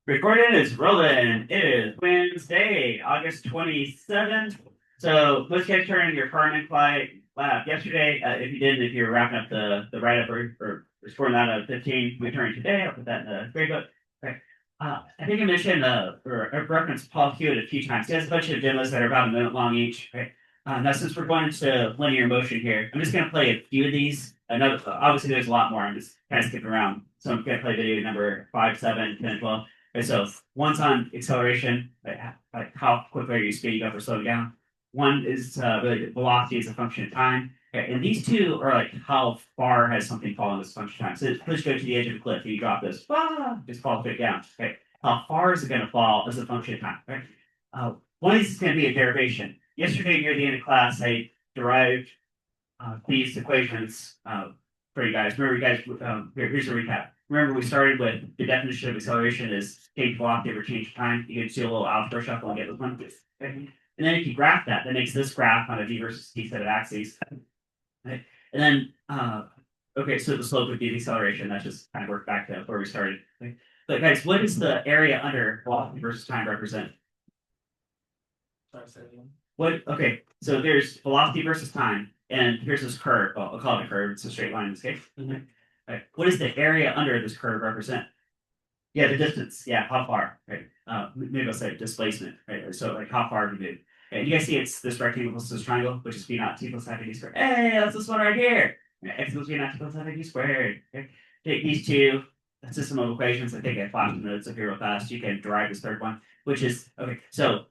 Recording is rolling. It is Wednesday, August 27th. So let's get turning your Carmen flight lab yesterday. If you didn't, if you're wrapping up the write up or scoring that out of 15, we turned today. I'll put that in the grade book. Okay. I think I mentioned or I referenced Paul Hewitt a few times. He has a bunch of demos that are about a minute long each. Right. Now, since we're going into linear motion here, I'm just going to play a few of these. Another, obviously, there's a lot more. I'm just kind of skipping around. So I'm going to play video number 5, 7, 10, 12. Okay, so one's on acceleration, like how quickly are you speeding up or slowing down. One is really velocity as a function of time. Okay, and these two are like how far has something fallen as a function of time. So let's go to the edge of a cliff and you drop this, just fall straight down. Okay, how far is it going to fall as a function of time? Right? One of these is going to be a derivation. Yesterday near the end of class, I derived these equations for you guys. Remember, you guys, here's a recap. Remember, we started with the definition of acceleration is change velocity over change time. You can do a little algebra shuffle and get this one. Okay. And then if you graph that, that makes this graph on a v versus t set of axes. Okay. And then, okay, so the slope would be the acceleration. That just kind of worked back to where we started. Okay. But guys, what does the area under velocity versus time represent? What? Okay, so there's velocity versus time, and here's this curve. Well, I'll call it a curve. It's a straight line in this case. Right. What does the area under this curve represent? Yeah, the distance. Yeah, how far? Right. Maybe I'll say displacement. Right. So like how far do you move? And you guys see it's this rectangle plus this triangle, which is b naught t plus half d squared. Hey, that's this one right here. X equals b naught t plus half d squared. Okay. Take these two system of equations. I think I flashed notes up here real fast. You can derive this third one, which is okay. So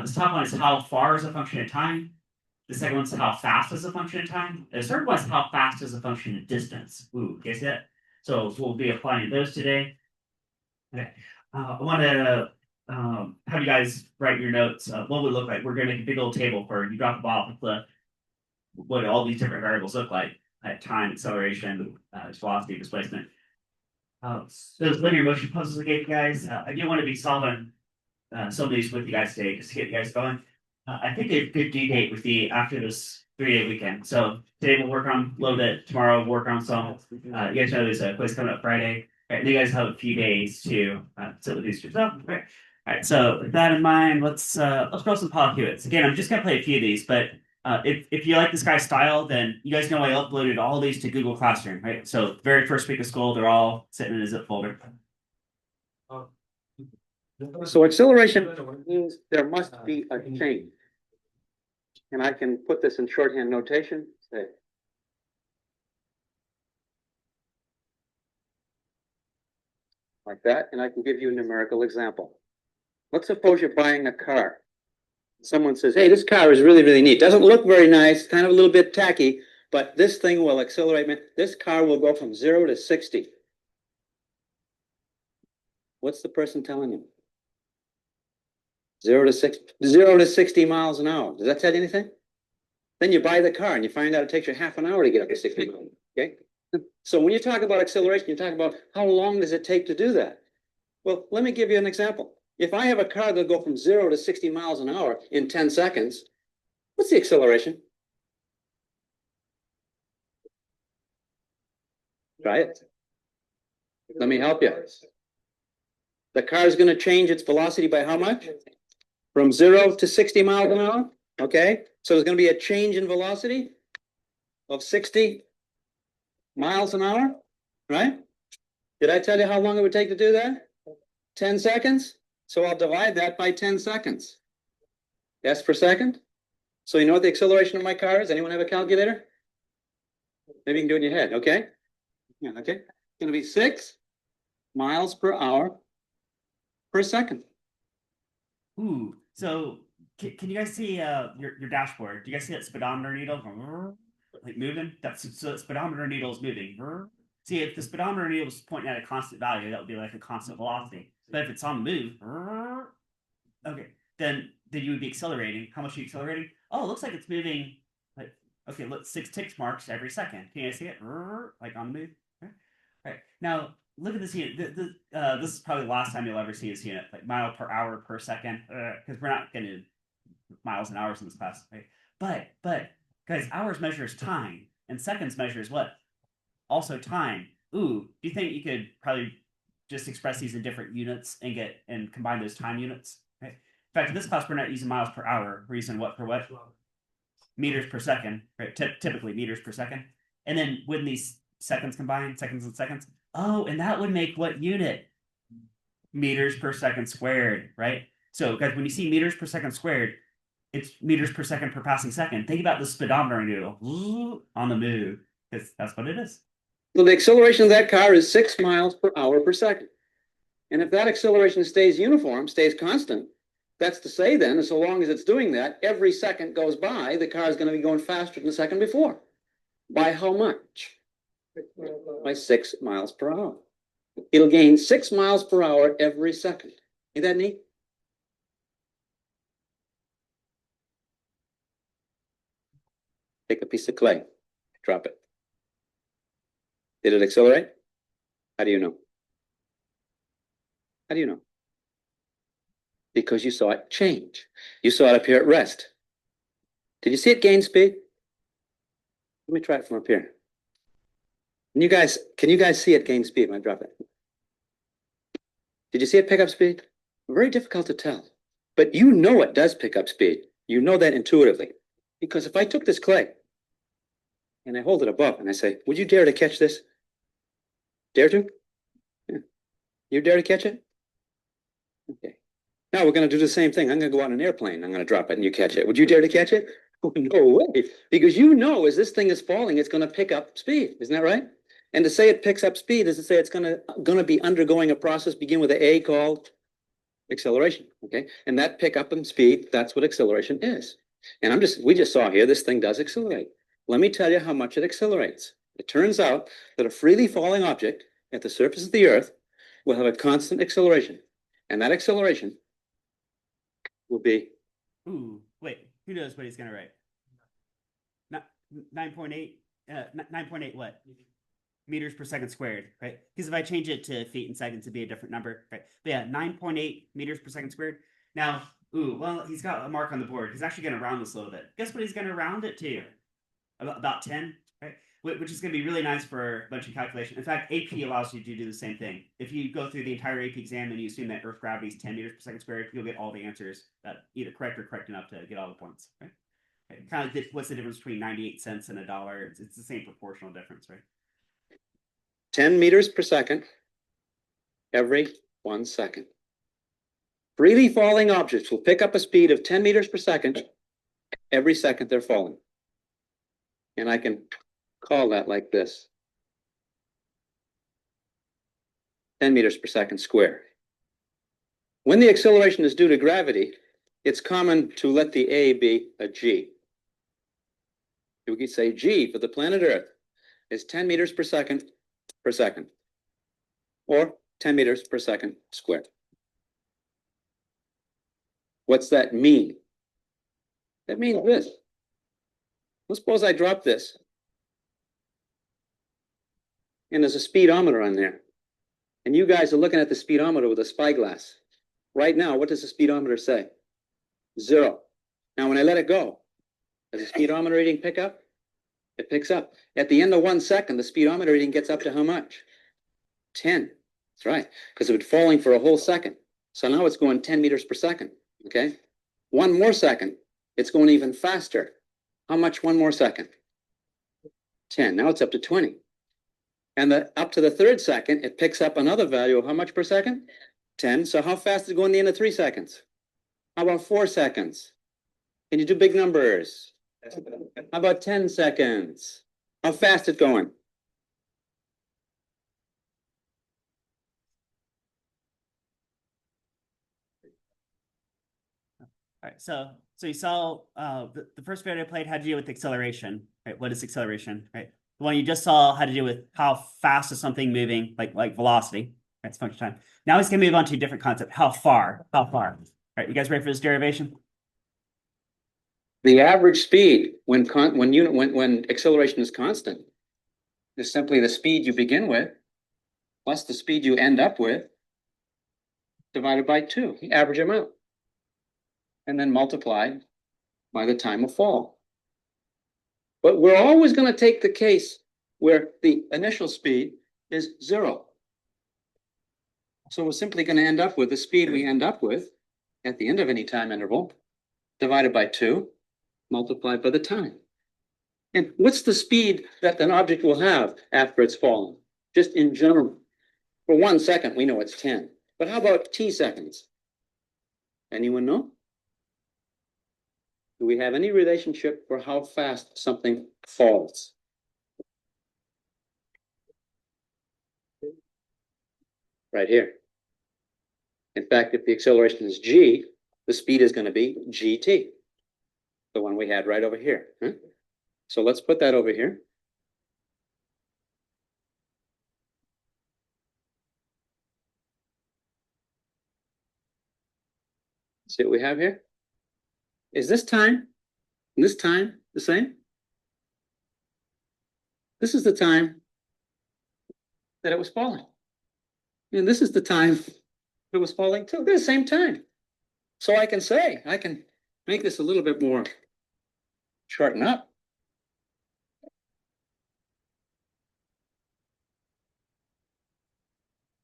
this top one is how far is a function of time. The second one's how fast is a function of time. The third one is how fast is a function of distance. Ooh, guess that? So we'll be applying those today. Okay. I want to have you guys write your notes. What would it look like? We're going to make a big old table for you drop the ball off the cliff. What all these different variables look like: time, acceleration, velocity, displacement. Those linear motion puzzles I gave you guys. I do want to be solving some of these with you guys today, just to get you guys going. I think a good due date would be after this 3-day weekend. So today we'll work on a little bit. Tomorrow we'll work on some. You guys know there's a quiz coming up Friday. Right, and you guys have a few days to sit with these two stuff. Right. All right. So with that in mind, let's go some Paul Hewitts. Again, I'm just gonna play a few of these, but if you like this guy's style, then you guys know I uploaded all these to Google Classroom. Right. So very first week of school, they're all sitting in a zip folder. So acceleration means there must be a change. And I can put this in shorthand notation, say. Like that, and I can give you a numerical example. Let's suppose you're buying a car. Someone says, hey, this car is really, really neat. Doesn't look very nice, kind of a little bit tacky, but this thing will accelerate. This car will go from 0 to 60. What's the person telling you? 0 to 60 miles an hour. Does that tell you anything? Then you buy the car and you find out it takes you half an hour to get up to 60 miles. Okay. So when you talk about acceleration, you talk about how long does it take to do that? Well, let me give you an example. If I have a car that'll go from 0 to 60 miles an hour in 10 seconds, what's the acceleration? Try it. Let me help you. The car is going to change its velocity by how much? From 0 to 60 miles an hour. Okay. So there's going to be a change in velocity of 60 miles an hour, right? Did I tell you how long it would take to do that? 10 seconds. So I'll divide that by 10 seconds. S per second. So you know what the acceleration of my car is? Anyone have a calculator? Maybe you can do it in your head. Okay. Yeah. Okay. It's going to be 6 miles per hour per second. Ooh. So can you guys see your dashboard? Do you guys see that speedometer needle like moving? So the speedometer needle is moving. See, if the speedometer needle is pointing at a constant value, that would be like a constant velocity. But if it's on the move, okay, then you would be accelerating. How much are you accelerating? Oh, it looks like it's moving. Like okay, look, 6 tick marks every second. Can you see it? Like on the move. All right. Now look at this unit. This is probably the last time you'll ever see this unit, like mile per hour per second, because we're not going to miles and hours in this class, right? But guys, hours measures time, and seconds measures what? Also time. Ooh, do you think you could probably just express these in different units and combine those time units. Right? In fact, in this class, we're not using miles per hour. We're using what per what? Meters per second, right? Typically meters per second. And then when these seconds combine, seconds and seconds. Oh, and that would make what unit? Meters per second squared, right? So guys, when you see meters per second squared, it's meters per second per passing second. Think about the speedometer needle on the move, because that's what it is. So the acceleration of that car is 6 miles per hour per second. And if that acceleration stays uniform, stays constant, that's to say then, so long as it's doing that, every second goes by, the car is going to be going faster than the second before. By how much? By 6 miles per hour. It'll gain 6 miles per hour every second. Ain't that neat? Take a piece of clay, drop it. Did it accelerate? How do you know? How do you know? Because you saw it change. You saw it up here at rest. Did you see it gain speed? Let me try it from up here. Can you guys see it gain speed when I drop it? Did you see it pick up speed? Very difficult to tell. But you know it does pick up speed. You know that intuitively. Because if I took this clay and I hold it above and I say, would you dare to catch this? Dare to? Yeah. You dare to catch it? Okay. Now we're going to do the same thing. I'm going to go on an airplane. I'm going to drop it and you catch it. Would you dare to catch it? Oh, no way. Because you know as this thing is falling, it's going to pick up speed. Isn't that right? And to say it picks up speed is to say it's going to be undergoing a process begin with an A called acceleration. Okay. And that pickup in speed, that's what acceleration is. And we just saw here, this thing does accelerate. Let me tell you how much it accelerates. It turns out that a freely falling object at the surface of the Earth will have a constant acceleration. And that acceleration will be. Ooh, wait, who knows what he's going to write? 9.8, 9.8 what? Meters per second squared, right? Because if I change it to feet and seconds, it'd be a different number, right? But yeah, 9.8 meters per second squared. Now, well, he's got a mark on the board. He's actually going to round this a little bit. Guess what he's going to round it to? About 10, right? Which is going to be really nice for a bunch of calculation. In fact, AP allows you to do the same thing. If you go through the entire AP exam and you assume that Earth gravity is 10 meters per second squared, you'll get all the answers that either correct or correct enough to get all the points, right? Kind of what's the difference between 98 cents and $1? It's the same proportional difference, right? 10 meters per second every 1 second. Freely falling objects will pick up a speed of 10 meters per second every second they're falling. And I can call that like this. 10 meters per second squared. When the acceleration is due to gravity, it's common to let the A be a G. We could say G for the planet Earth is 10 meters per second, or 10 meters per second squared. What's that mean? That means this. Let's suppose I drop this. And there's a speedometer on there. And you guys are looking at the speedometer with a spyglass. Right now, what does the speedometer say? 0. Now, when I let it go, does the speedometer reading pick up? It picks up. At the end of 1 second, the speedometer reading gets up to how much? 10. That's right. Because it was falling for a whole second. So now it's going 10 meters per second. Okay? 1 more second, it's going even faster. How much 1 more second? 10. Now it's up to 20. And up to the 3rd second, it picks up another value of how much per second? 10. So how fast is it going at the end of 3 seconds? How about 4 seconds? Can you do big numbers? How about 10 seconds? How fast is it going? All right, so you saw the first video I played had to do with acceleration, right? What is acceleration, right? The one you just saw had to do with how fast is something moving, like velocity. That's function time. Now he's going to move on to a different concept. How far? All right, you guys ready for this derivation? The average speed when acceleration is constant is simply the speed you begin with plus the speed you end up with divided by 2, the average amount, and then multiplied by the time of fall. But we're always going to take the case where the initial speed is 0. So we're simply going to end up with the speed we end up with at the end of any time interval, divided by 2, multiplied by the time. And what's the speed that an object will have after it's fallen? Just in general. For 1 second, we know it's 10. But how about t seconds? Anyone know? Do we have any relationship for how fast something falls? Right here. In fact, if the acceleration is g, the speed is going to be gt, the one we had right over here. Huh? So let's put that over here. See what we have here? Is this time and this time the same? This is the time that it was falling. And this is the time it was falling too. They're the same time. So I can say, I can make this a little bit more shorten up.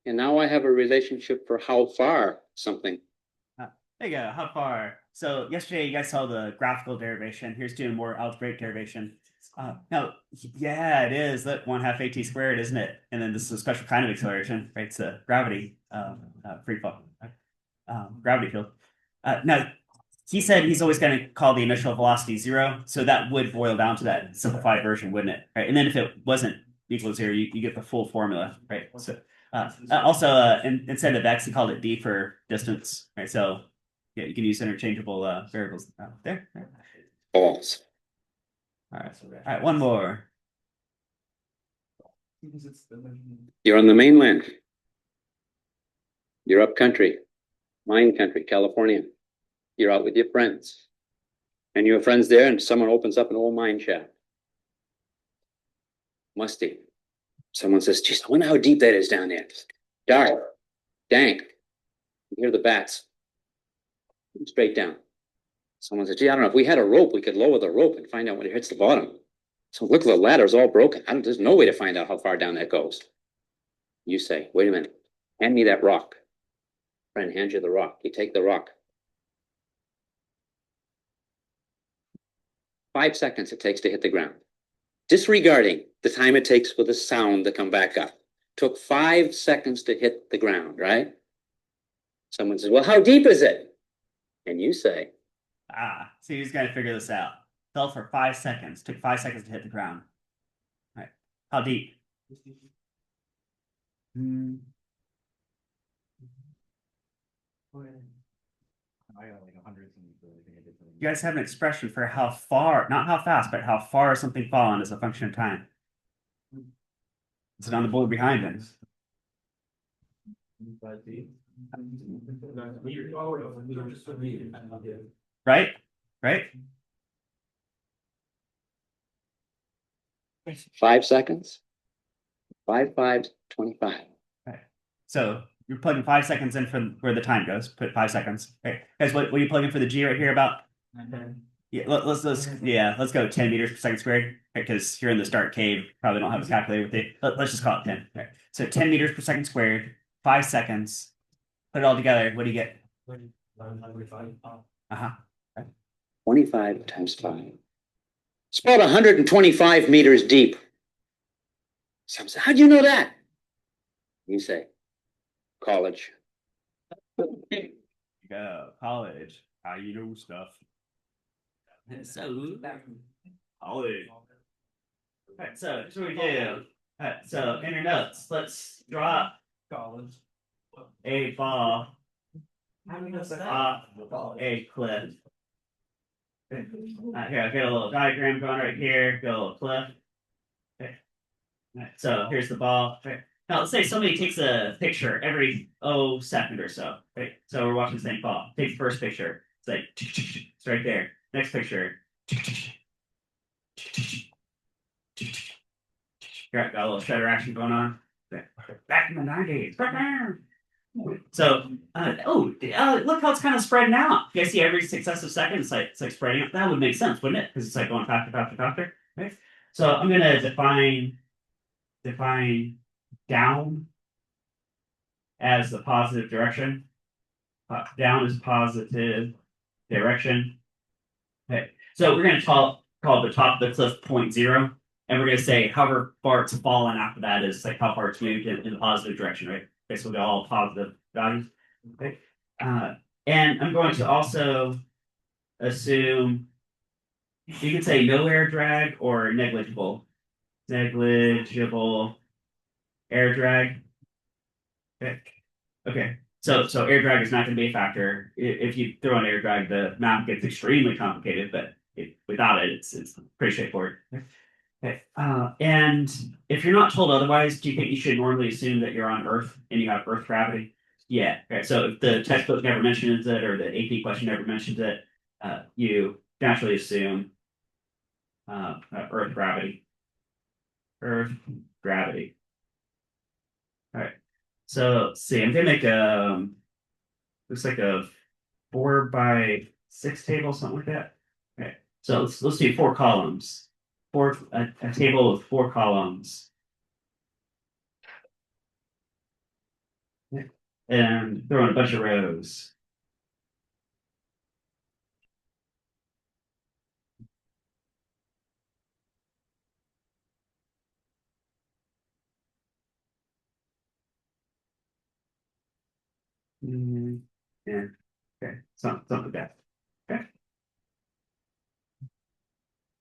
And now I have a relationship for how far something. There you go. How far? So yesterday you guys saw the graphical derivation. Here's doing more algebraic derivation. No, yeah, it is. Look, 1/2 at squared, isn't it? And then this is a special kind of acceleration, right? It's a gravity free fall, gravity field. Now, he said he's always going to call the initial velocity 0, so that would boil down to that simplified version, wouldn't it? Right? And then if it wasn't equal to 0, you get the full formula, right? So also, instead of x, he called it d for distance, right? So yeah, you can use interchangeable variables there. False. All right, one more. You're on the mainland. You're up country, mine country, California. You're out with your friends. And you have friends there, and someone opens up an old mine shaft. Musty. Someone says, geez, I wonder how deep that is down there. Dark, dank. You hear the bats. Straight down. Someone says, gee, I don't know, if we had a rope, we could lower the rope and find out when it hits the bottom. So look, the ladder's all broken. There's no way to find out how far down that goes. You say, wait a minute, hand me that rock. Friend hands you the rock. You take the rock. 5 seconds it takes to hit the ground. Disregarding the time it takes for the sound to come back up. Took 5 seconds to hit the ground, right? Someone says, well, how deep is it? And you say, so he's got to figure this out. Fell for 5 seconds. Took 5 seconds to hit the ground. All right. How deep? You guys have an expression for how far, not how fast, but how far something fallen as a function of time. Is it on the board behind us? Right? Right? 5 seconds. 5 5 25. Right. So you're plugging 5 seconds in from where the time goes. Put 5 seconds. Right. Guys, what are you plugging for the G right here about? Yeah, let's go 10 meters per second squared, because here in this dark cave, probably don't have a calculator with it. Let's just call it 10. Right. So 10 meters per second squared, 5 seconds. Put it all together. What do you get? 25 times 5. It's about 125 meters deep. Some say, how'd you know that? You say, college. Go, college. How you know stuff. So, college. Alright, so here's what we do. Alright, so in your notes, let's drop college a ball off a cliff. Here, I've got a little diagram going right here. Got a little cliff. Okay. Alright, so here's the ball. Right. Now let's say somebody takes a picture every second or so. Right. So we're watching the same ball. Take the first picture. It's like it's right there. Next picture. Got a little shutter action going on. Back in the 90s. So, look how it's kind of spreading out. You guys see every successive second, it's like spreading out. That would make sense, wouldn't it? Because it's like going faster, faster, faster. Right? So I'm gonna define down as the positive direction. Down is positive direction. Okay, so we're gonna call the top of the cliff 0.0, and we're gonna say however far it's fallen after that is like how far it's moved in the positive direction, right? Okay, so they're all positive values. Okay. And I'm going to also assume you could say no air drag or negligible. Negligible air drag. Okay. Okay. So air drag is not going to be a factor. If you throw in air drag, the math gets extremely complicated, but without it, it's pretty straightforward. Okay. And if you're not told otherwise, do you think you should normally assume that you're on Earth and you have Earth gravity? Yeah. Okay. So if the textbook never mentions it or the AP question never mentions it, you naturally assume Earth gravity. Earth gravity. All right. So let's see, I'm gonna make looks like a 4x6 table, something like that. Okay. So let's do 4 columns. A table with 4 columns. And throw in a bunch of rows. Yeah. Okay. Something like that. Okay.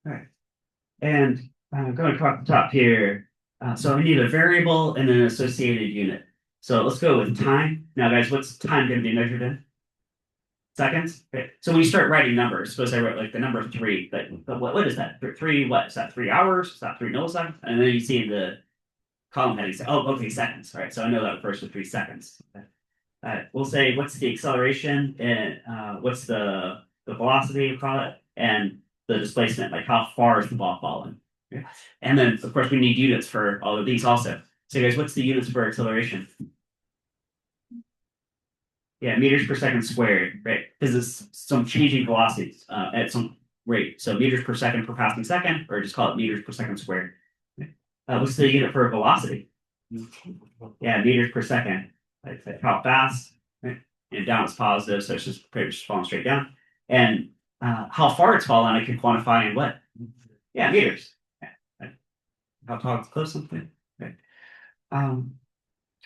All right. And going across the top here. So I need a variable and an associated unit. So let's go with time. Now, guys, what's time going to be measured in? Seconds? Okay. So when you start writing numbers, suppose I wrote like the number 3, but what is that? 3, what? Is that 3 hours? Is that 3 milliseconds? And then you see the column heading, say, oh, okay, seconds. All right. So I know that refers to 3 seconds. We'll say what's the acceleration and what's the velocity, we call it, and the displacement, like how far is the ball falling. Okay. And then, of course, we need units for all of these also. So, guys, what's the units for acceleration? Yeah, meters per second squared, right? Because it's some changing velocities at some rate. So meters per second per passing second, or just call it meters per second squared. What's the unit for velocity? Yeah, meters per second. Like how fast, right? And down is positive, so it's just pretty much falling straight down. And how far it's falling, I can quantify in what? Yeah, meters. Yeah. How tall it's close something. Okay.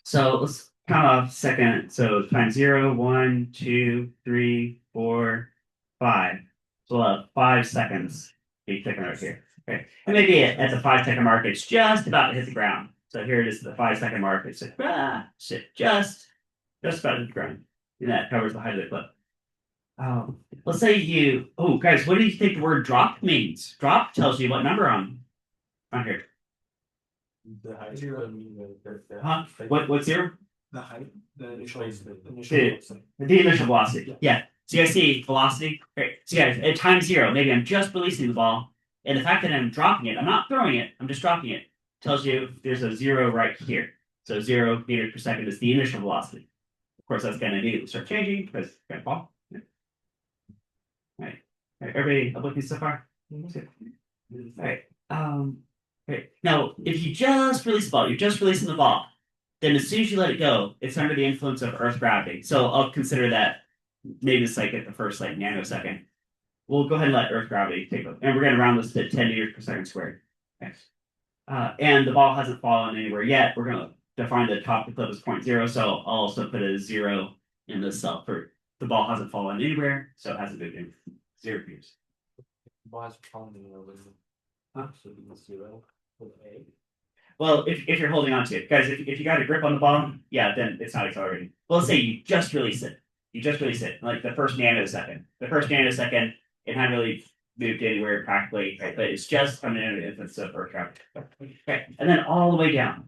So let's count off second. So times 0, 1, 2, 3, 4, 5. So we'll have 5 seconds be ticking right here. Okay. And maybe at the 5-second mark, it's just about to hit the ground. So here it is, the 5-second mark. It's like, just about to hit the ground. And that covers the height of the clip. Let's say oh, guys, what do you think the word drop means? Drop tells you what number on here. The height. Huh? What's 0? The height. The initial The initial velocity. Yeah. So you guys see velocity? Great. So guys, at time 0, maybe I'm just releasing the ball. And the fact that I'm dropping it, I'm not throwing it, I'm just dropping it, tells you there's a 0 right here. So 0 meters per second is the initial velocity. Of course, that's going to immediately start changing because it's going to fall. Yeah. All right. Everybody looking so far? All right. Okay. Now, if you just release the ball, you're just releasing the ball, then as soon as you let it go, it's under the influence of Earth gravity. So I'll consider that maybe it's like at the first like nanosecond. We'll go ahead and let Earth gravity take over. And we're going to round this to 10 meters per second squared. Okay. And the ball hasn't fallen anywhere yet. We're going to define the top of the clip as 0.0. So I'll also put a 0 in this cell for the ball hasn't fallen anywhere. So it hasn't moved in 0 meters. The ball has fallen anywhere. Huh? So it's 0 with A. Well, if you're holding on to it, guys, if you got a grip on the ball, yeah, then it's not accelerating. Well, let's say you just release it. You just release it, like the first nanosecond. The first nanosecond, it hadn't really moved anywhere practically, right? But it's just coming in the influence of Earth gravity. Okay, and then all the way down.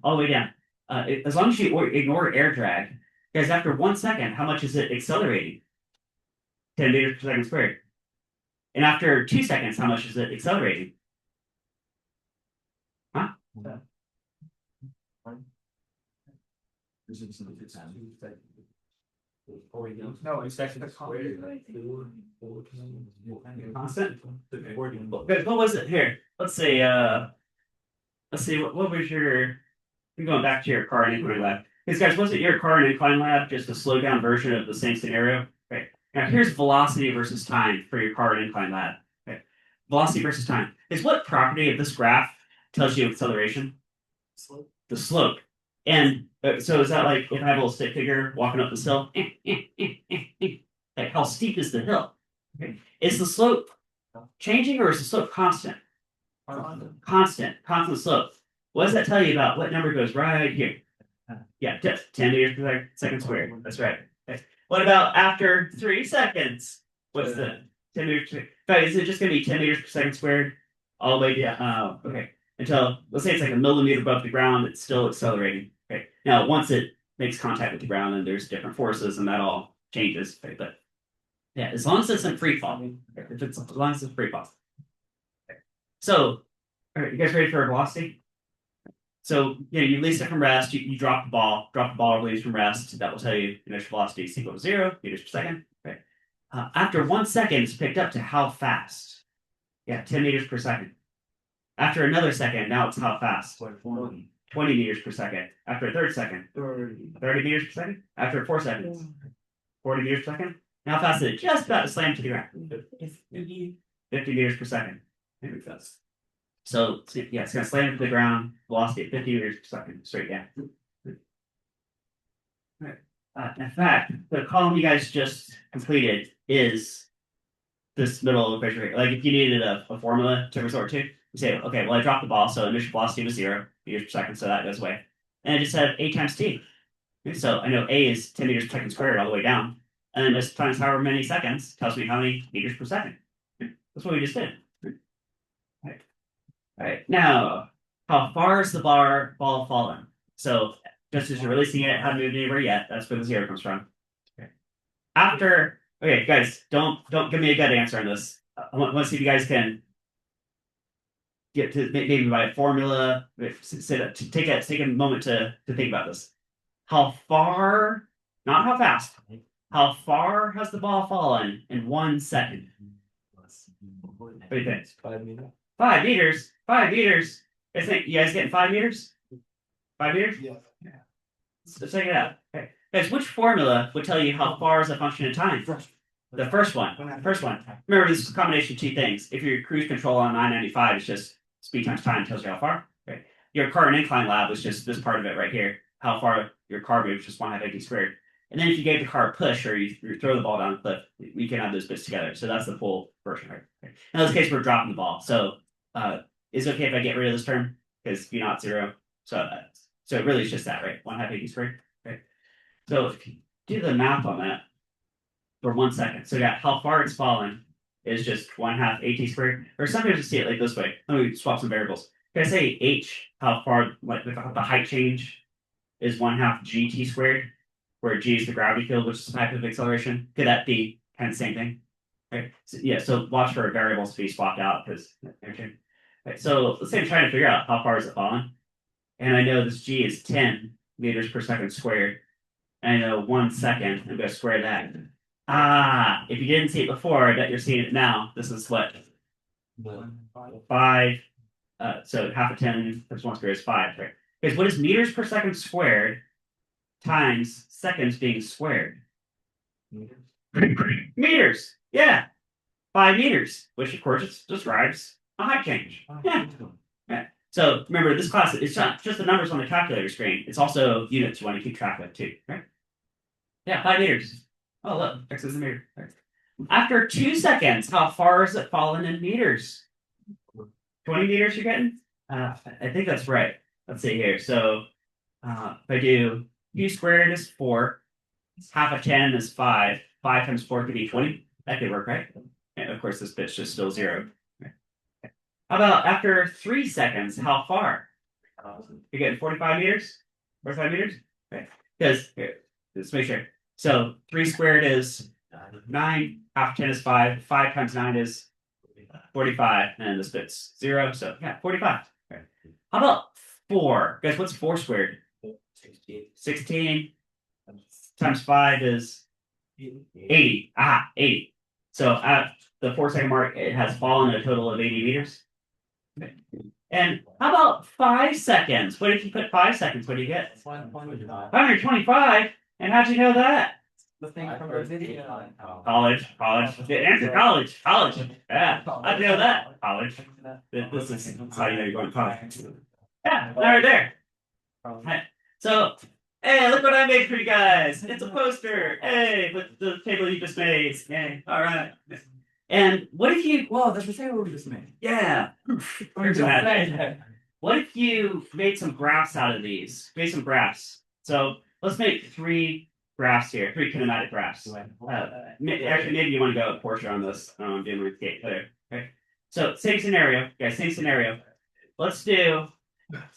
As long as you ignore air drag, guys, after 1 second, how much is it accelerating? 10 meters per second squared. And after 2 seconds, how much is it accelerating? Huh? No, it's actually Constant? What was it here? Let's see. What was your? You're going back to your car and inquiry lab. Because guys, wasn't your car and incline lab just a slowed down version of the same scenario? Right. Now here's velocity versus time for your car and incline lab. Okay. Velocity versus time is what property of this graph tells you acceleration? The slope. And so is that like if I have a little stick figure walking up this hill? Like how steep is the hill? Okay. Is the slope changing or is the slope constant? Constant slope. What does that tell you about what number goes right here? Yeah, just 10 meters per second squared. That's right. Okay. What about after 3 seconds? What's the 10 meters per second? In fact, is it just going to be 10 meters per second squared all the way down? Okay. Until, let's say it's like a millimeter above the ground, it's still accelerating. Okay. Now, once it makes contact with the ground, then there's different forces and that all changes. Okay. But yeah, as long as it's in free fall. Okay. As long as it's free fall. Okay. So, all right, you guys ready for velocity? So, you release it from rest, you drop the ball, release from rest. That will tell you initial velocity is equal to 0 meters per second. Okay. After 1 second, it's picked up to how fast? Yeah, 10 meters per second. After another second, now it's how fast? 20 meters per second. After a third second, 30 meters per second. After 4 seconds, 40 meters per second. Now how fast is it? Just about to slam to the ground. 50 meters per second. Maybe fast. So yeah, it's gonna slam to the ground, velocity at 50 meters per second, straight down. Right. In fact, the column you guys just completed is this middle equation right here. Like if you needed a formula to resort to, you say, okay, well I dropped the ball, so initial velocity was 0 meters per second, so that goes away. And I just have a times t. So I know a is 10 meters per second squared all the way down, and then just times however many seconds tells me how many meters per second. That's what we just did. All right, now, how far is the ball fallen? So, just as you're releasing it, haven't moved anywhere yet. That's where the 0 comes from. Okay. After, okay, guys, don't give me a good answer on this. I want to see if you guys can get to maybe by formula. Take a moment to think about this. How far, not how fast, how far has the ball fallen in 1 second? What do you think? 5 meters. 5 meters. 5 meters. I think you guys getting 5 meters? 5 meters? Yeah. Let's check it out. Okay. Guys, which formula would tell you how far is a function of time? The first one. Remember, this is a combination of two things. If your cruise control on 995 is just speed times time tells you how far. Okay. Your car and incline lab was just this part of it right here. How far your car moves, just 1/2 AT squared. And then if you gave the car a push or you throw the ball down the cliff, we can add those bits together. So that's the full version, right? Okay. In this case, we're dropping the ball. So is it okay if I get rid of this term? Because V naught 0. So really it's just that, right? 1/2 AT squared. Okay. So if you do the math on that for 1 second, so yeah, how far it's fallen is just 1/2 AT squared. Or sometimes you see it like this way. Let me swap some variables. Can I say H, how far, like the height change is 1/2 GT squared, where G is the gravity field, which is a type of acceleration? Could that be kind of the same thing? Right. So, yeah, so watch for variables to be swapped out because right, so let's say I'm trying to figure out how far is it fallen. And I know this G is 10 meters per second squared. And I know 1 second, I'm going to square that. If you didn't see it before, I bet you're seeing it now. This is what? 5. So half of 10 times 1 squared is 5, right? Because what is meters per second squared times seconds being squared? Meters. Yeah. 5 meters, which of course describes a height change. Yeah. So remember, this class, it's not just the numbers on the calculator screen. It's also units you want to keep track of too, right? Yeah, 5 meters. Oh, look, X is a meter. Right. After 2 seconds, how far is it fallen in meters? 20 meters you're getting? I think that's right. Let's see here. So if I do Q squared is 4, half of 10 is 5. 5 times 4 could be 20. That could work, right? And of course, this bit's just still 0. How about after 3 seconds, how far? You're getting 45 meters? 45 meters? Okay. Because, here, let's make sure. So 3 squared is 9, half 10 is 5, 5 times 9 is 45, and this bit's 0, so yeah, 45. Okay. How about 4? Guys, what's 4 squared? 16 times 5 is 80. 80. So at the 4 second mark, it has fallen a total of 80 meters. Okay. And how about 5 seconds? What if you put 5 seconds? What do you get? 125. 125. And how'd you know that? The thing from the video. College. The answer college. Yeah, how'd you know that? College. This is how you know you're going to college. Yeah, right there. Right. So, hey, look what I made for you guys. It's a poster. Hey, with the table you just made. Hey, all right. And what if you? Whoa, that's the table we just made. Yeah. What if you made some graphs out of these? Made some graphs. So let's make 3 graphs here, 3 kinematic graphs. Actually, maybe you want to go Porsche on this. Doing my skate there. Okay. So same scenario, guys. Same scenario. Let's do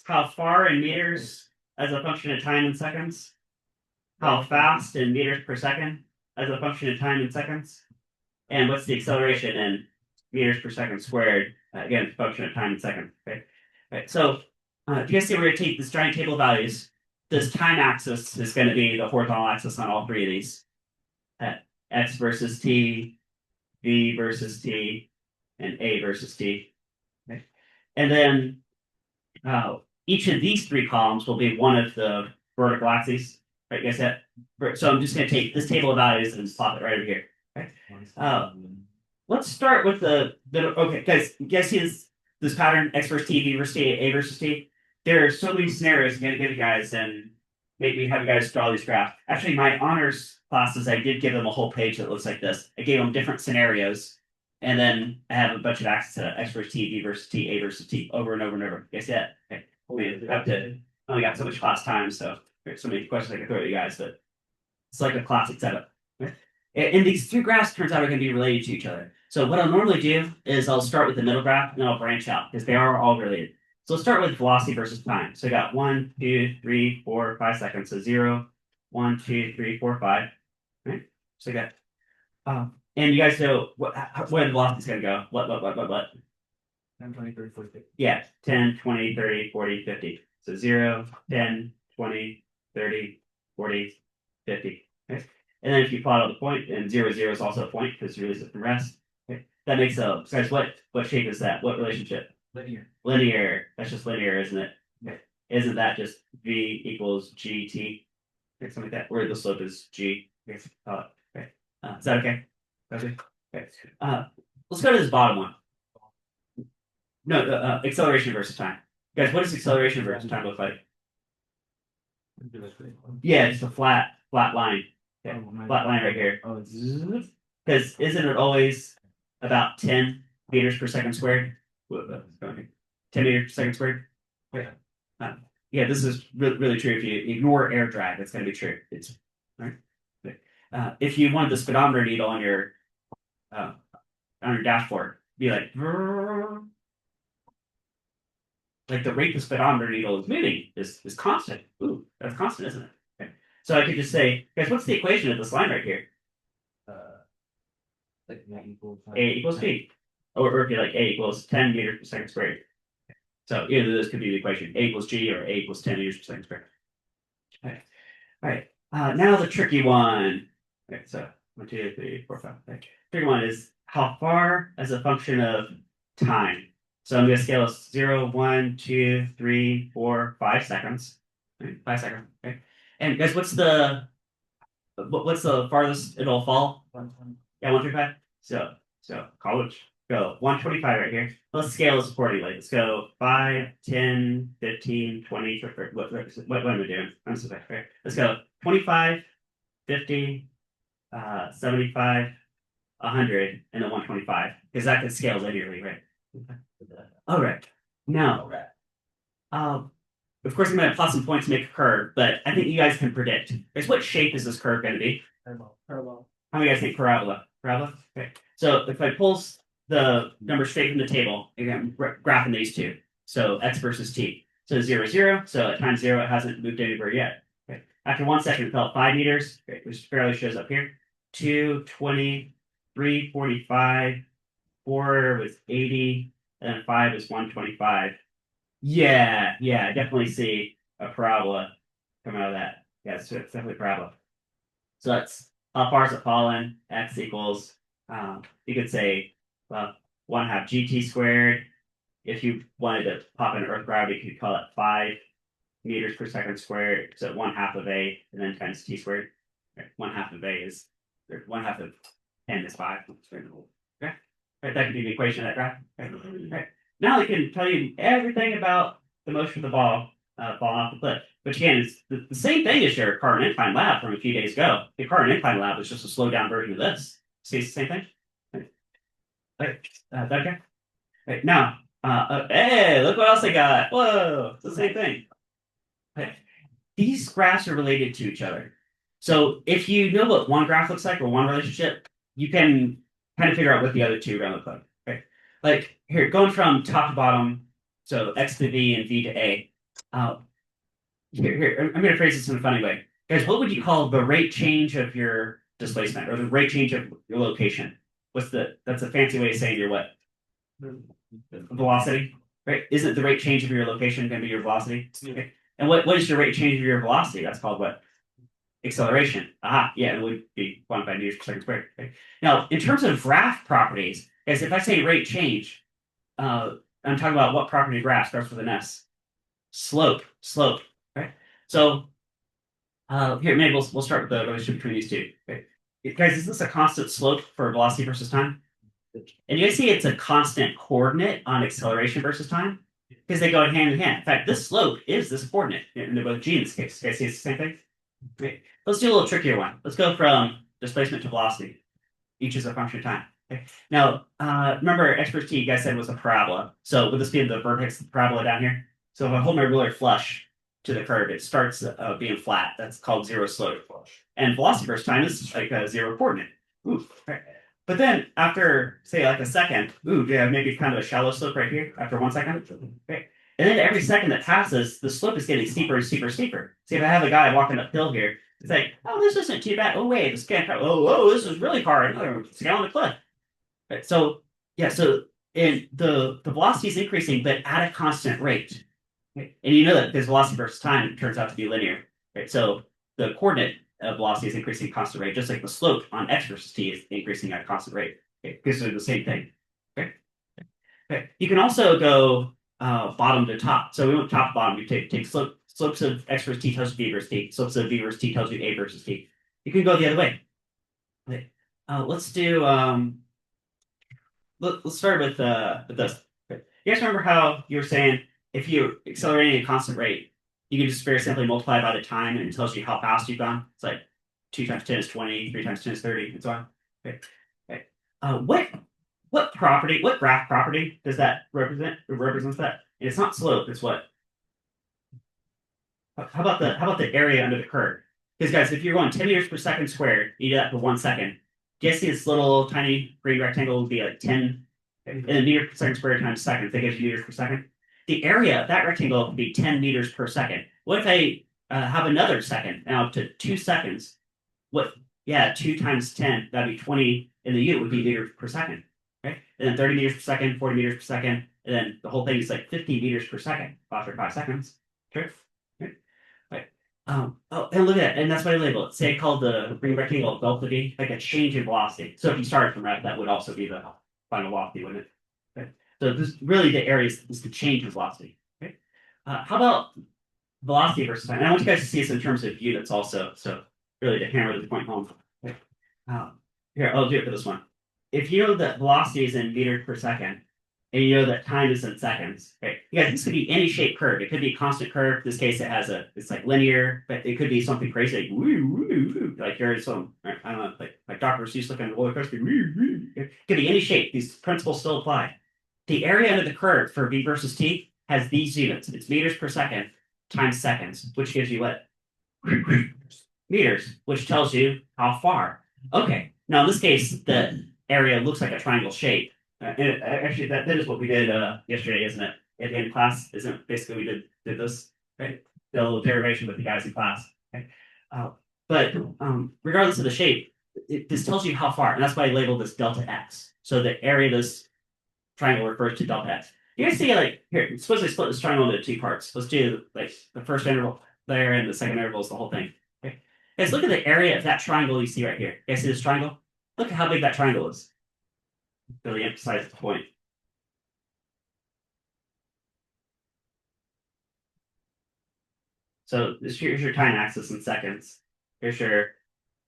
how far in meters as a function of time in seconds. How fast in meters per second as a function of time in seconds. And what's the acceleration in meters per second squared? Again, function of time in seconds. Okay. Right, so if you guys see, we're going to take this giant table of values. This time axis is going to be the horizontal axis on all 3 of these. X versus t, v versus t, and a versus t. Okay. And then each of these 3 columns will be one of the vertical axes. Right, guys? So I'm just going to take this table of values and plot it right over here. Okay. Let's start with okay, guys. You guys see this pattern: X versus T, V versus T, A versus T. There are so many scenarios I'm going to give you guys, and maybe have you guys draw these graphs. Actually, my honors classes, I did give them a whole page that looks like this. I gave them different scenarios, and then I have a bunch of axes to X versus T, V versus T, A versus T, over and over and over. You guys see that? Okay. We have to. I only got so much class time, so there's so many questions I can throw at you guys, but it's like a classic setup. And these 2 graphs turns out are going to be related to each other. So what I'll normally do is I'll start with the middle graph and then I'll branch out because they are all related. So let's start with velocity versus time. So I got 1, 2, 3, 4, 5 seconds. So 0, 1, 2, 3, 4, 5. Right? So I got and you guys know where the velocity is going to go. What? 10, 20, 30, 40, 50. Yeah, 10, 20, 30, 40, 50. So 0, 10, 20, 30, 40, 50. Okay? And then if you plot out the point, and 0, 0 is also a point because you release it from rest. Okay. That makes a guys, what shape is that? What relationship? Linear. That's just linear, isn't it? Okay. Isn't that just v equals gt? Something like that. Where the slope is g. Okay. Okay. Is that okay? Okay. Let's go to this bottom one. No, acceleration versus time. Guys, what does acceleration versus time look like? Yeah, it's a flat line. Okay. Flat line right here. Because isn't it always about 10 meters per second squared? 10 meters per second squared? Okay. Yeah, this is really true. If you ignore air drag, that's going to be true. It's right. If you wanted the speedometer needle on your dashboard, be like the rate the speedometer needle is moving is constant. Ooh, that's constant, isn't it? Okay. So I could just say, guys, what's the equation of this line right here? Like A equals B. Or if you like A equals 10 meters per second squared. So either this could be the equation. A equals G or A equals 10 meters per second squared. Okay. All right. Now the tricky one. Okay, so 1, 2, 3, 4, 5. Okay. Tricky one is how far as a function of time. So I'm going to scale 0, 1, 2, 3, 4, 5 seconds. Okay, 5 seconds. Okay. And guys, what's the farthest it'll fall? 120. Yeah, 125. So college. Go 125 right here. Let's scale this accordingly. Let's go 5, 10, 15, 20. What am I doing? I'm so back here. Let's go 25, 50, 75, 100, and then 125. Because that can scale linearly, right? All right. Now, of course, I'm going to plot some points to make a curve, but I think you guys can predict. Guys, what shape is this curve going to be? Parallel. How many guys think parabola? Parabola? Okay. So if I pull the number straight from the table, again, graphing these 2. So x versus t. So 0, 0. So at time 0, it hasn't moved anywhere yet. Okay. After 1 second, it fell at 5 meters, okay, which fairly shows up here. 2, 20, 3, 45, 4 was 80, and then 5 is 125. Yeah, I definitely see a parabola coming out of that. Yeah, it's definitely a parabola. So that's how far is it fallen? X equals, you could say, well, 1/2 GT squared if you wanted to pop in Earth gravity, you could call it 5 meters per second squared, so 1/2 of a, and then times t squared. Right, 1/2 of a is, or 1/2 of n is 5. Okay, right, that could be the equation of that graph. Right. Now I can tell you everything about the motion of the ball falling off the cliff. Which again is the same thing as your Carter Incline lab from a few days ago. The Carter Incline lab is just a slowed down version of this. See, it's the same thing. Right. Okay. Right now, hey, look what else I got. Whoa, it's the same thing. Right. These graphs are related to each other. So if you know what one graph looks like or one relationship, you can kind of figure out what the other two are going to look like. Right? Like here, going from top to bottom, so x to v and v to a. Here, I'm going to phrase this in a funny way. Guys, what would you call the rate change of your displacement or the rate change of your location? That's a fancy way of saying your what? Velocity, right? Isn't the rate change of your location going to be your velocity? Okay. And what is your rate change of your velocity? That's called what? Acceleration. Aha, yeah, it would be quantified meters per second squared. Okay. Now, in terms of graph properties, guys, if I say rate change, I'm talking about what property of graph starts with an S. Slope, right? So here, maybe we'll start with the relationship between these two. Okay. Guys, is this a constant slope for velocity versus time? And you guys see it's a constant coordinate on acceleration versus time because they go hand in hand. In fact, this slope is this coordinate, and they're both g in this case. You guys see it's the same thing? Great. Let's do a little trickier one. Let's go from displacement to velocity. Each is a function of time. Okay. Now, remember x versus t, you guys said was a parabola. So would this be the vertex of the parabola down here? So if I hold my ruler flush to the curve, it starts being flat. That's called zero slope. And velocity versus time is like a zero coordinate. Ooh, right. But then after, say, like a second, yeah, maybe kind of a shallow slope right here after 1 second. Okay. And then every second that passes, the slope is getting steeper and steeper and steeper. See, if I have a guy walking uphill here, it's like, oh, this isn't too bad. Oh, wait, this can't, this is really hard. It's down the cliff. Right. So, yeah, so and the velocity is increasing, but at a constant rate. Right? And you know that this velocity versus time turns out to be linear. Right? So the coordinate velocity is increasing at a constant rate, just like the slope on x versus t is increasing at a constant rate. Okay? Because they're the same thing. Okay? Okay. You can also go bottom to top. So we went top to bottom. You take slopes of x versus t tells you v versus t. Slopes of v versus t tells you a versus t. You can go the other way. Okay. Let's do. Let's start with this. Okay. You guys remember how you were saying if you're accelerating at a constant rate, you can just very simply multiply by the time and it tells you how fast you've gone. It's like 2 times 10 is 20, 3 times 10 is 30, and so on. Okay. Okay. What graph property does that represent? It represents that. And it's not slope, it's what? How about the area under the curve? Because guys, if you're going 10 meters per second squared, you do that for 1 second. Guess this little tiny green rectangle would be like 10 and a meter per second squared times seconds. That gives you meters per second. The area of that rectangle would be 10 meters per second. What if I have another second now to 2 seconds? What? Yeah, 2 times 10, that'd be 20, and the unit would be meters per second. Okay? And then 30 meters per second, 40 meters per second, and then the whole thing is like 50 meters per second after 5 seconds. Okay? Right. And look at that, and that's what I label it. Say I called the green rectangle delta V, like a change in velocity. So if you started from that would also be the final velocity, wouldn't it? Okay. So this really the area is the change in velocity. Okay. How about velocity versus time? And I want you guys to see this in terms of units also. So really to hammer the point home. Okay. Here, I'll do it for this one. If you know that velocity is in meters per second, and you know that time is in seconds, right? You guys, this could be any shaped curve. It could be a constant curve. In this case, it's like linear, but it could be something crazy like woo, woo, woo, like here's some, I don't know, like Dr. Seuss looking at a roller coaster. Woo, woo. It could be any shape. These principles still apply. The area under the curve for v versus t has these units. It's meters per second times seconds, which gives you what? Meters, which tells you how far. Okay. Now in this case, the area looks like a triangle shape. And actually, that is what we did yesterday, isn't it? At the end of class, isn't basically we did this, right? The little derivation with the guys in class. Okay? But regardless of the shape, this tells you how far, and that's why I labeled this delta x. So the area of this triangle refers to delta x. You guys see, like here, suppose I split this triangle into 2 parts. Let's do like the first interval there, and the second interval is the whole thing. Okay, guys, look at the area of that triangle you see right here. You guys see this triangle? Look at how big that triangle is. Really emphasize the point. So here's your time axis in seconds. Here's your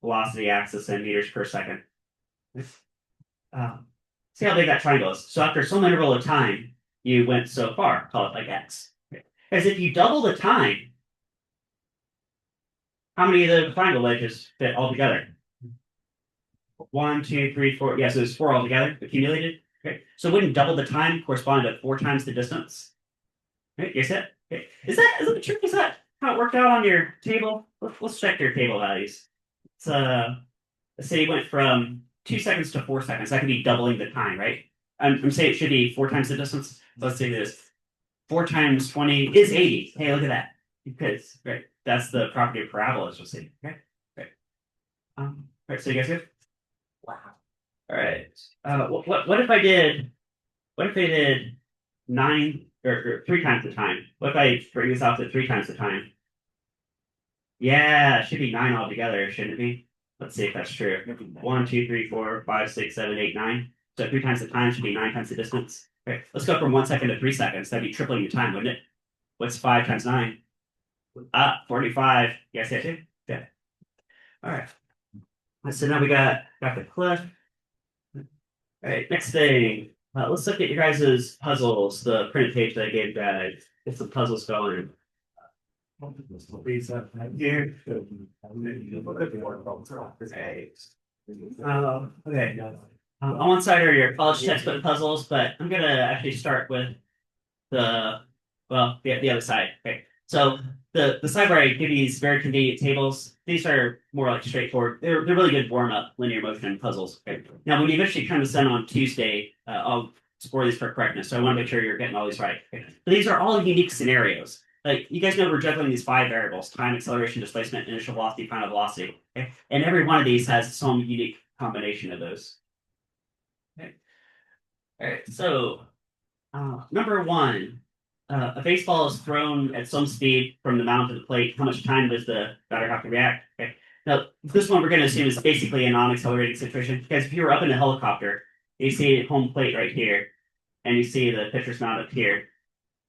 velocity axis in meters per second. See how big that triangle is. So after some interval of time, you went so far, call it like X. Because if you double the time, how many of the triangle wedges fit all together? 1, 2, 3, 4. Yeah, so there's 4 altogether accumulated. Okay. So wouldn't double the time correspond to 4 times the distance? Right? You see it? Okay. Is that true? Is that how it worked out on your table? Let's check your table values. It's let's say you went from 2 seconds to 4 seconds. That could be doubling the time, right? I'm saying it should be 4 times the distance. Let's say this. 4 times 20 is 80. Hey, look at that. Because right, that's the property of parabolas. We'll see. Okay. Right. Right. So you guys good? Wow. All right. What if I did? What if I did 9 or 3 times the time? What if I bring this out to 3 times the time? Yeah, it should be 9 altogether, shouldn't it be? Let's see if that's true. 1, 2, 3, 4, 5, 6, 7, 8, 9. So 3 times the time should be 9 times the distance. Okay, let's go from 1 second to 3 seconds. That'd be tripling your time, wouldn't it? What's 5 times 9? 45. Yes, yes, yes. Yeah. All right. So now we got the cliff. All right, next thing. Let's look at your guys' puzzles, the printed page that I gave you guys. Get some puzzles going. Here. Okay. On one side are your college textbook puzzles, but I'm gonna actually start with the other side. Okay. So the side where I give you these very convenient tables, these are more like straightforward. They're really good warm-up linear motion puzzles. Okay. Now when you eventually turn this in on Tuesday, I'll score these for correctness. So I want to make sure you're getting all these right. Okay. But these are all unique scenarios. Like you guys know we're juggling these 5 variables: time, acceleration, displacement, initial velocity, final velocity. Okay. And every one of these has some unique combination of those. Okay. All right. So number 1, a baseball is thrown at some speed from the mound to the plate. How much time does the batter have to react? Okay. Now this one we're going to assume is basically a non-accelerating situation, because if you were up in a helicopter, you see home plate right here, and you see the pitcher's mound up here.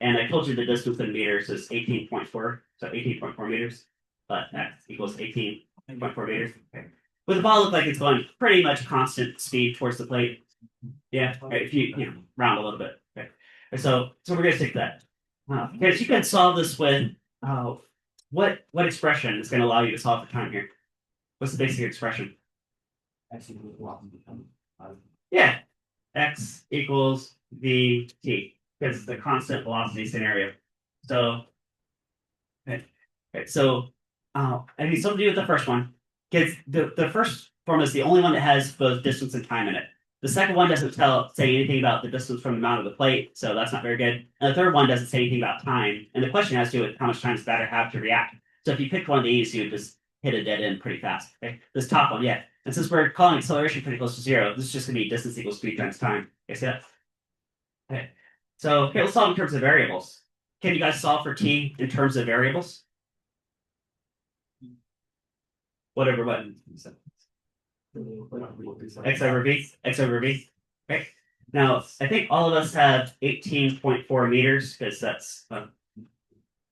And I told you the distance in meters is 18.4, so 18.4 meters, but that equals 18.4 meters. Okay. But the ball looks like it's going pretty much constant speed towards the plate. Yeah, right, if you round a little bit. Okay. So we're gonna stick to that. Because you can solve this with what expression is going to allow you to solve the time here? What's the basic expression? Yeah, x equals vt. Because it's the constant velocity scenario. So, okay. So I need something to do with the first one. Because the first formula is the only one that has both distance and time in it. The second one doesn't say anything about the distance from the mound of the plate, so that's not very good. And the third one doesn't say anything about time. And the question has to do with how much time does the batter have to react. So if you picked one of these, you would just hit a dead end pretty fast. Okay, this top one, yeah. And since we're calling acceleration pretty close to 0, this is just going to be distance equals speed times time. Okay, see that? Okay. So okay, let's solve in terms of variables. Can you guys solve for t in terms of variables? Whatever button. X over v. X over v. Okay. Now I think all of us have 18.4 meters because that's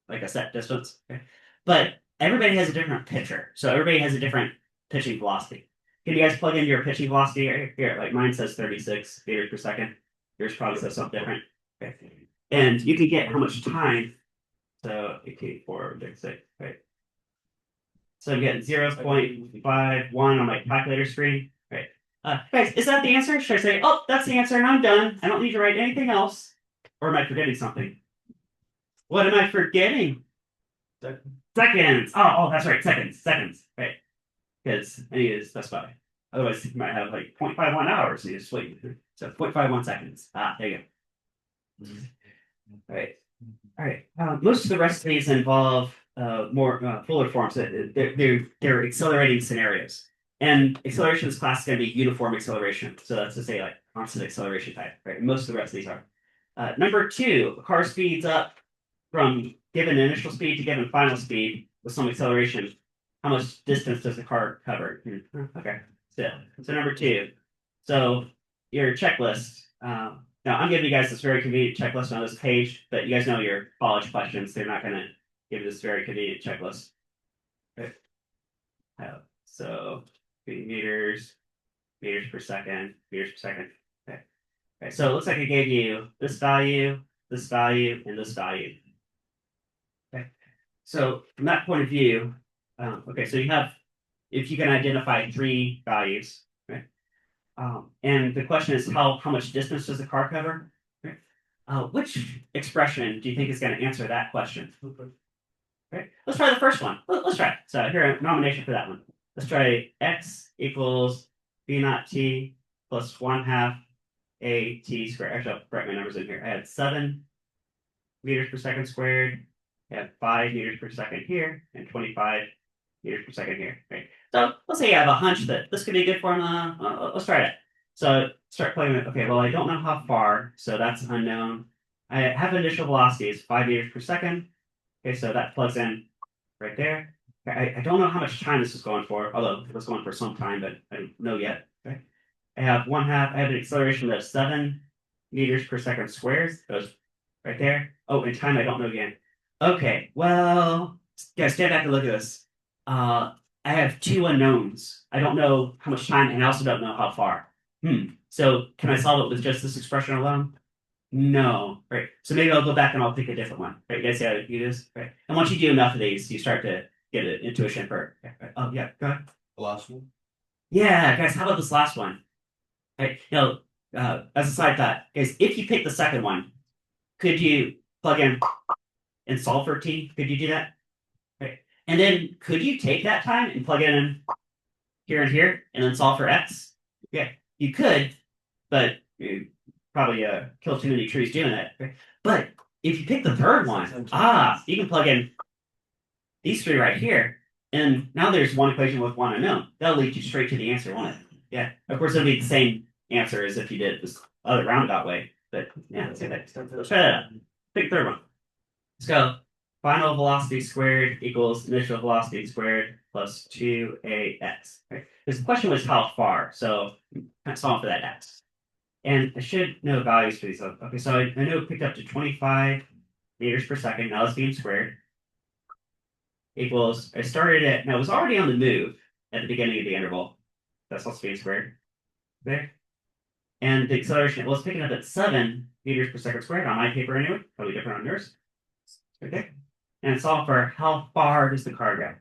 like a set distance. Okay. But everybody has a different pitcher, so everybody has a different pitching velocity. Can you guys plug in your pitching velocity here? Like mine says 36 meters per second. Yours probably says something different. Okay. And you can get how much time. So 18.4 36, right? So I'm getting 0.51 on my calculator screen. Right. Guys, is that the answer? Should I say, oh, that's the answer and I'm done. I don't need to write anything else. Or am I forgetting something? What am I forgetting? Seconds. Oh, that's right. Seconds. Right. Because I need to specify. Otherwise, you might have like 0.51 hours. You just wait. So 0.51 seconds. There you go. All right. Most of the rest of these involve more fuller forms. They're accelerating scenarios. And acceleration in this class is going to be uniform acceleration. So that's to say like constant acceleration type. Right. Most of the rest of these are. Number 2, a car speeds up from given initial speed to given final speed with some acceleration. How much distance does the car cover? Okay. So number 2. So your checklist. Now I'm giving you guys this very convenient checklist on this page, but you guys know your college questions. They're not going to give this very convenient checklist. Okay. So meters per second, meters per second. Okay. Okay, so it looks like it gave you this value, and this value. Okay. So from that point of view, okay, so you have, if you can identify 3 values, right? And the question is how much distance does the car cover? Right? Which expression do you think is going to answer that question? Okay, let's try the first one. Let's try it. So here, a nomination for that one. Let's try x equals b naught t plus 1/2 a t squared. Actually, I'll write my numbers in here. I had 7 meters per second squared. I have 5 meters per second here, and 25 meters per second here. Right. So let's say I have a hunch that this could be a good formula. Let's try it. So start playing with. Okay, well I don't know how far, so that's unknown. I have initial velocity is 5 meters per second. Okay, so that plugs in right there. I don't know how much time this is going for, although it was going for some time, but I don't know yet. Okay. I have 1/2. I have an acceleration of 7 meters per second squared. Goes right there. Oh, in time I don't know again. Okay, well, guys, stand back and look at this. I have 2 unknowns. I don't know how much time, and I also don't know how far. So can I solve it with just this expression alone? No, right? So maybe I'll go back and I'll pick a different one. Right? You guys see how to do this, right? And once you do enough of these, you start to get an intuition for. Right? Oh yeah, go ahead. Philosophy. Yeah, guys, how about this last one? Right? As a side thought, guys, if you pick the second one, could you plug in and solve for t? Could you do that? Right. And then could you take that time and plug it in here and here and then solve for x? Yeah, you could, but you probably kill too many trees doing that. Right? But if you pick the third one, you can plug in these 3 right here, and now there's one equation with one unknown. That'll lead you straight to the answer, won't it? Yeah. Of course, it'll be the same answer as if you did it this other roundabout way. But yeah, let's try that out. Pick the third one. Let's go. Final velocity squared equals initial velocity squared plus 2ax. Right? This question was how far, so I'm solving for that x. And I should know values for these. Okay, so I know it picked up to 25 meters per second. Now it's being squared. Equals, I started at, now it was already on the move at the beginning of the interval. That's also being squared. There. And the acceleration, well, it's picking up at 7 meters per second squared on my paper anyway. Probably different on yours. Okay. And solve for how far does the car go?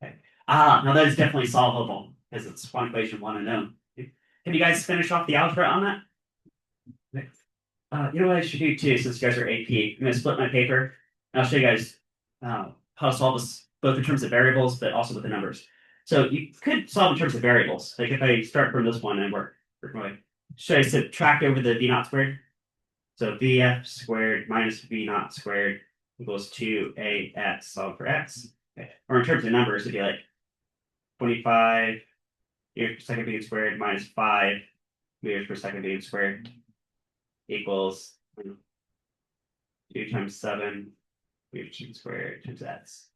Okay. Now that is definitely solvable because it's one equation, one unknown. Can you guys finish off the algebra on that? You know what I should do too, since you guys are AP? I'm going to split my paper. And I'll show you guys how to solve this both in terms of variables, but also with the numbers. So you could solve in terms of variables. Like if I start from this one and work my way. Should I subtract over the v naught squared? So vf squared minus v naught squared equals 2ax, solve for x. Okay. Or in terms of numbers, it'd be like 25 meters per second being squared minus 5 meters per second being squared equals 2 times 7 meters squared times x.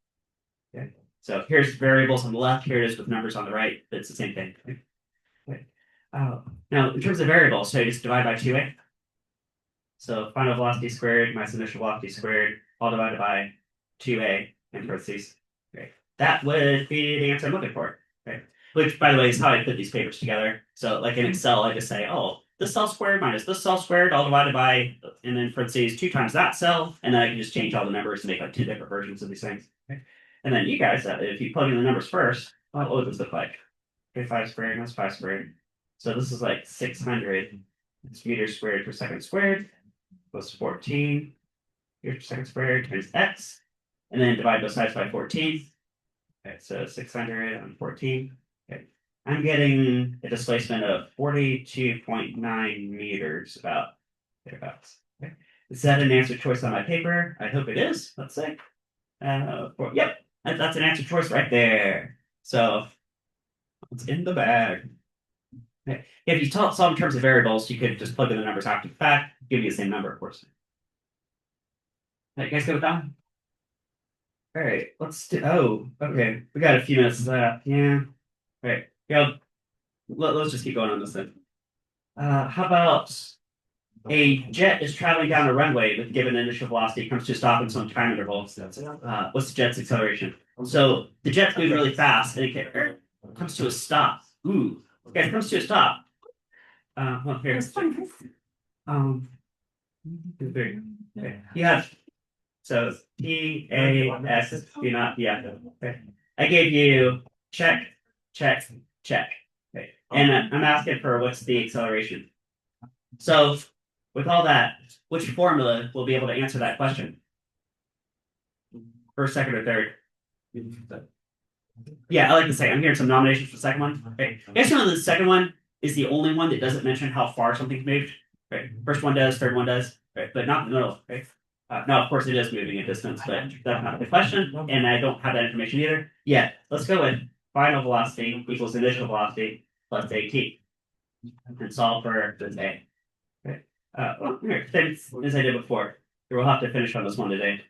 Okay. So here's variables on the left, here it is with numbers on the right, but it's the same thing. Okay. Now, in terms of variables, so I just divide by 2a. So final velocity squared minus initial velocity squared, all divided by 2a in parentheses. Okay. That would be the answer I'm looking for. Okay. Which, by the way, is how I put these papers together. So like in Excel, I just say, oh, this cell squared minus this cell squared, all divided by, and then parentheses 2 times that cell, and then I can just change all the numbers to make like 2 different versions of these things. Okay. And then you guys, if you plug in the numbers first, what would this look like? Okay, 5 squared minus 5 squared. So this is like 600 meters squared per second squared plus 14 meters per second squared times x, and then divide both sides by 14. Okay, so 600 on 14. Okay, I'm getting a displacement of 42.9 meters about thereabouts. Okay, is that an answer choice on my paper? I hope it is. Let's say, yep, that's an answer choice right there. So it's in the bag. Okay. If you solve in terms of variables, you could just plug in the numbers after the fact, give you the same number, of course. Right, you guys go with that one? All right, let's do. Oh, okay. We got a few minutes left. Yeah. All right. Yeah. Let's just keep going on this thing. How about a jet is traveling down a runway with given initial velocity, comes to a stop in some time interval. What's the jet's acceleration? So the jet's moving really fast and it comes to a stop. Ooh, okay, it comes to a stop. Well, here. Three. Okay. You have so T A S B not yeah. Okay. I gave you check, check, check. Okay. And I'm asking for what's the acceleration. So with all that, which formula will be able to answer that question? First, second, or third? Yeah, I like to say I'm hearing some nominations for the second one. Okay. Guess you know the second one is the only one that doesn't mention how far something's moved. Right. First one does, third one does, right? But not the middle. Right. No, of course it is moving a distance, but that's not the question, and I don't have that information either. Yeah, let's go with final velocity equals initial velocity plus AT and solve for this A. Okay. Well, here, same as I did before. We'll have to finish on this one today.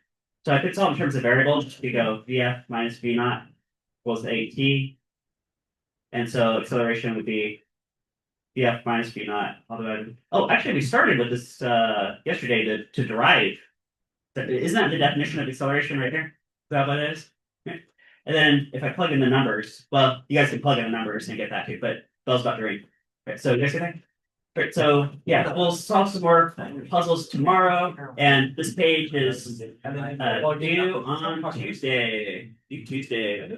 So I could solve in terms of variables. We go VF minus V naught equals AT. And so acceleration would be VF minus V naught all divided. Oh, actually, we started with this yesterday to derive. Isn't that the definition of acceleration right here? Is that what it is? Okay. And then if I plug in the numbers, well, you guys can plug in the numbers and get that too, but bell's about to ring. Okay, so you guys get that? Right, so yeah, we'll solve some more puzzles tomorrow, and this page is due on Tuesday. Tuesday.